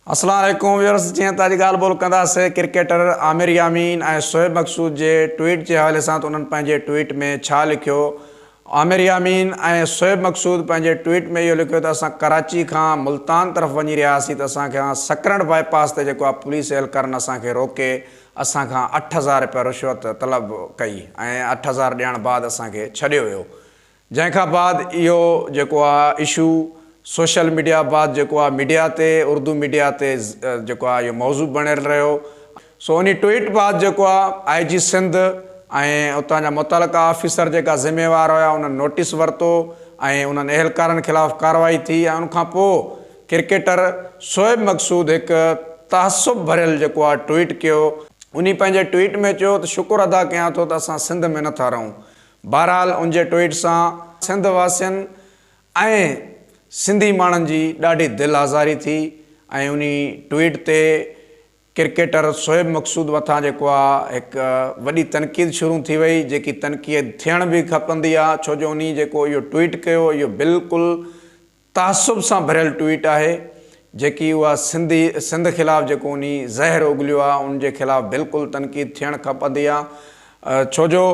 अस्सलाम वालेकुम व्यूअर्स। जी ताजी गाल बोल कंदासीं क्रिकेटर आमिर यामीन ऐं शोएब मक़सूद जे ट्वीट के हवाले से। तो उन्होंने पंहिंजे ट्वीट में छा लिखियो? आमिर यामीन ऐं शोएब मक़सूद पंहिंजे ट्वीट में इहो लिखियो त असां कराची खां मुल्तान तरफ़ वञी रहियासीं त असांखे सकरन बाईपास ते जेको आहे पुलिस एहलकारनि असांखे रोके असां खां 8,000 रुपया रिश्वत तलब कई ऐं 8,000 ॾियण बाद असांखे छॾियो वियो। जंहिंखां बाद इहो जेको आहे इशू सोशल मीडिया बाद जेको आहे मीडिया ते उर्दू मीडिया ते जेको आहे इहो मौज़ू बणियल रहियो। सो उन ट्वीट बाद जेको आहे IG सिंध ऐं उतां जा मुतलका ऑफिसर जेका ज़िम्मेवार हुआ उन्हनि नोटिस वरितो ऐं उन्हनि एहलकारनि ख़िलाफ़ कार्रवाई थी ऐं उनखां पोइ क्रिकेटर शोएब मक़सूद हिकु तहसुब भरियल जेको आहे ट्वीट कयो। उन पंहिंजे ट्वीट में चयो त शुक्र अदा कयां थो त असां सिंध में नथा रहूं। बहरहाल उनजे ट्वीट सां सिंध वासियुनि ऐं सिंधी माण्हुनि जी ॾाढी दिलि आज़ारी थी ऐं उन ट्वीट ते क्रिकेटर शोएब मक़सूद मथां जेको आहे हिकु वॾी तनक़ीद शुरू थी वई, जेकी तनक़ीद थियण बि खपंदी आहे। छो जो उन जेको इहो ट्वीट कयो इहो बिल्कुलु तहसुब सां भरियल ट्वीट आहे, जेकी उहा सिंध ख़िलाफ़ु जेको उन ज़हर उगलियो आहे उनजे ख़िलाफ़ु बिल्कुलु तनक़ीद थियणु खपंदी आहे। छो जो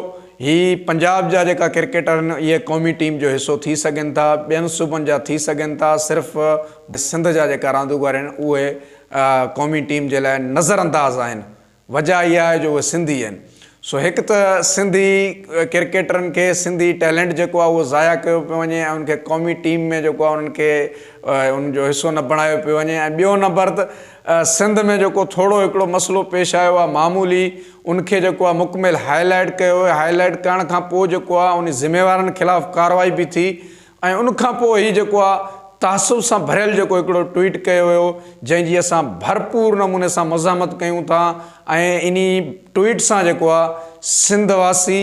ही पंजाब जा जेका क्रिकेटर आहिनि इहे क़ौमी टीम जो हिसो थी सघनि था, ॿियनि सूबनि जा थी सघनि था, सिर्फ़ु सिंध जा जेका रांदीगर आहिनि उहे क़ौमी टीम जे लाइ नज़रअंदाज़ आहिनि। वजह इहा आहे जो उहे सिंधी आहिनि। सो हिकु त सिंधी क्रिकेटरनि खे सिंधी टैलेंट जेको आहे उहो ज़ाया कयो पियो वञे ऐं उनखे क़ौमी टीम में जेको आहे उन्हनि खे उनजो हिसो न बणायो पियो वञे। ऐं ॿियो नंबर त सिंध में जेको थोरो हिकिड़ो मसइलो पेश आयो आहे मामूली, उनखे जेको आहे मुकमिल हाईलाइट कयो। हाईलाइट करण खां पोइ जेको आहे उन ज़िम्मेवारनि ख़िलाफ़ु कार्रवाई बि थी ऐं उनखां पोइ ही जेको आहे तहसुब सां भरियल जेको हिकिड़ो ट्वीट कयो हुयो जंहिंजी असां भरपूर नमूने सां मज़ामत कयूं था। ऐं इन ट्वीट सां जेको आहे सिंध वासी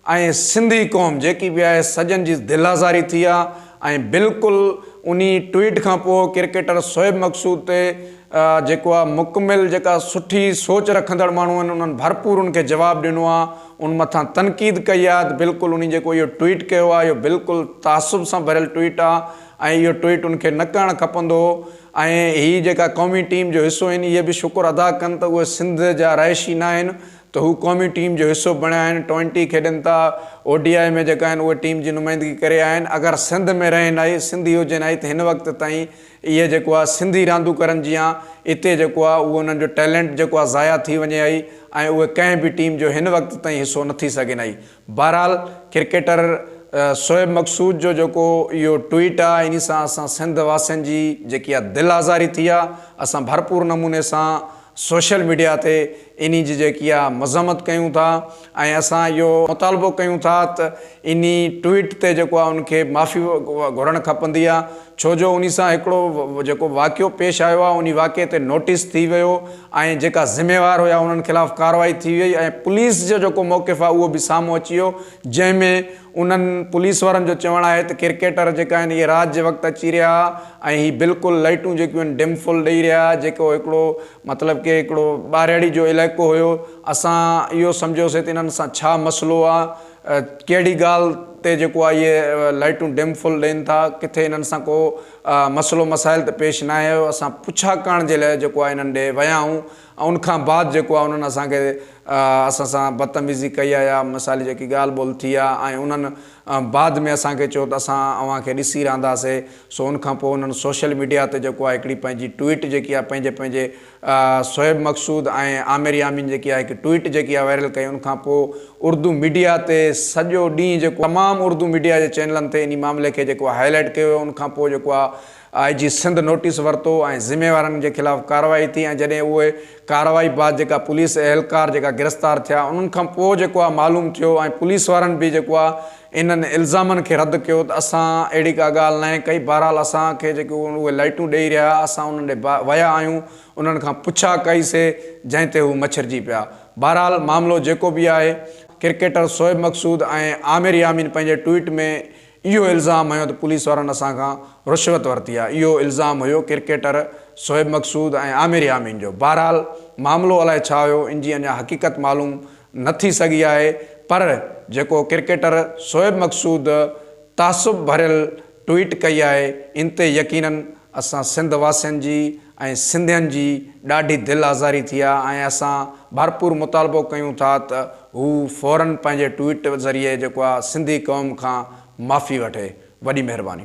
ऐं सिंधी क़ौम जेकी बि आहे सॼनि जी दिलि आज़ारी थी आहे। ऐं बिल्कुलु उन ट्वीट खां पोइ क्रिकेटर शोएब मक़सूद ते जेको आहे मुकमिल जेका सुठी सोच रखंदड़ माण्हू आहिनि उन्हनि भरपूर उनखे जवाबु ॾिनो आहे, उन मथां तनक़ीद कई आहे त बिल्कुलु उन जेको इहो ट्वीट कयो आहे इहो बिल्कुलु तहसुब सां भरियल ट्वीट आहे ऐं इहो ट्वीट उनखे न करणु खपंदो हो। ऐं हीअ जेका क़ौमी टीम जो हिसो आहिनि इहे बि शुक्र अदा कनि त उहे सिंध जा रहिशी न आहिनि, त हू क़ौमी टीम जो हिसो बणिया आहिनि। 20 खेॾनि था, ODI में जेका आहिनि उहे टीम जी नुमाइंदगी करे आया आहिनि। अगरि सिंध में रहनि आई सिंधी हुजनि आई त हिन वक़्त ताईं इहे जेको आहे सिंधी रांदूगरनि जी आहे इते जेको आहे उहो उन्हनि जो टैलेंट जेको आहे ज़ाया थी वञे आई ऐं उहे कंहिं बि टीम जो हिन वक़्त ताईं हिसो न थी सघनि आई। बहरहाल क्रिकेटर शोएब मक़सूद जो जेको इहो ट्वीट आहे इन सां असां सिंध वासियुनि जी जेकी आहे दिलि आज़ारी थी आहे। असां भरपूर नमूने सां सोशल मीडिया ते इन जी जेकी आहे मज़ामत कयूं था ऐं असां इहो मुतालबो कयूं था त इन ट्वीट ते जेको आहे उनखे माफ़ी घुरणु खपंदी आहे। छो जो उन सां हिकिड़ो जेको वाक़ियो पेश आयो आहे उन वाक़िए ते नोटिस थी वियो ऐं जेका ज़िम्मेवार हुया उन्हनि ख़िलाफ़ु कार्रवाई थी वई ऐं पुलिस जो जेको मौक़िफ़ आहे उहो बि साम्हूं अची वियो, जंहिंमें उन्हनि पुलिस वारनि जो चवणु आहे त क्रिकेटर जेका आहिनि इहे राति जे वक़्तु अची रहिया ऐं हीअ बिल्कुलु लाइटूं जेकियूं आहिनि डिमफुल ॾेई रहिया, जेको हिकिड़ो मतिलबु की हिकिड़ो ॿारहड़ी जो इलाइक़ो हुयो। असां इहो सम्झोसीं त इन्हनि सां छा मसइलो आहे, कहिड़ी ॻाल्हि ते जेको आहे इहे लाइटूं डिमफुल ॾियनि था, किथे इन्हनि सां को मसइलो मसाइल त पेश न आयो। असां पुछा करण जे लाइ जेको आहे इन्हनि ॾे विया आहियूं ऐं उनखां बाद जेको आहे उन्हनि असांखे असां सां बदतमीज़ी कई आहे या मिसाली जेकी ॻाल्हि ॿोल थी आहे ऐं उन्हनि बाद में असांखे चयो त असां अव्हांखे ॾिसी रहंदासीं। सो उनखां पोइ उन्हनि सोशल मीडिया ते जेको आहे हिकिड़ी पंहिंजी ट्वीट जेकी आहे पंहिंजे शोएब मक़सूद ऐं आमिर यामीन जेकी आहे हिकु ट्वीट जेकी आहे वायरल कई। उनखां पोइ उर्दू मीडिया ते सॼो ॾींहुं जेको तमामु उर्दू मीडिया जे चैनलनि ते इन मामले खे जेको आहे हाईलाइट कयो वियो। उनखां पोइ जेको आहे IG सिंध नोटिस वरितो ऐं ज़िम्मेवारनि जे ख़िलाफ़ु कार्रवाई थी ऐं जॾहिं उहे कार्रवाई बाद जेका पुलिस एहलकार जेका गिरफ़्तार थिया उन्हनि खां पोइ जेको आहे मालूम थियो ऐं पुलिस वारनि बि जेको आहे इन्हनि इल्ज़ामनि खे रद्द कयो त असां अहिड़ी का ॻाल्हि न कई। बहरहाल असांखे जेके उहे लाइटूं ॾेई रहिया असां उन्हनि ॾे विया आहियूं, उन्हनि खां पुछा कईसीं जंहिं ते हू मछरजी पिया। बहरहाल मामिलो जेको बि आहे क्रिकेटर शोएब मक़सूद ऐं आमिर यामीन पंहिंजे ट्वीट में इहो इल्ज़ाम हुयो त पुलिस वारनि असां खां रिश्वत वरिती आहे। इहो इल्ज़ाम हुयो क्रिकेटर शोएब मक़सूद ऐं आमिर यामीन जो। बहरहाल मामिलो अलाए छा हुयो इन जी अञा हक़ीक़त मालूम न थी सघी आहे, पर जेको क्रिकेटर शोएब मक़सूद तहसुब भरियल ट्वीट कई आहे इन ते यकीनन असां सिंध वासियुनि जी ऐं सिंधियुनि जी ॾाढी दिलि आज़ारी थी आहे ऐं असां भरपूर मुतालबो कयूं था त हू फ़ौरन पंहिंजे ट्वीट ज़रिए जेको आहे सिंधी क़ौम खां माफ़ी वठे। वॾी महिरबानी।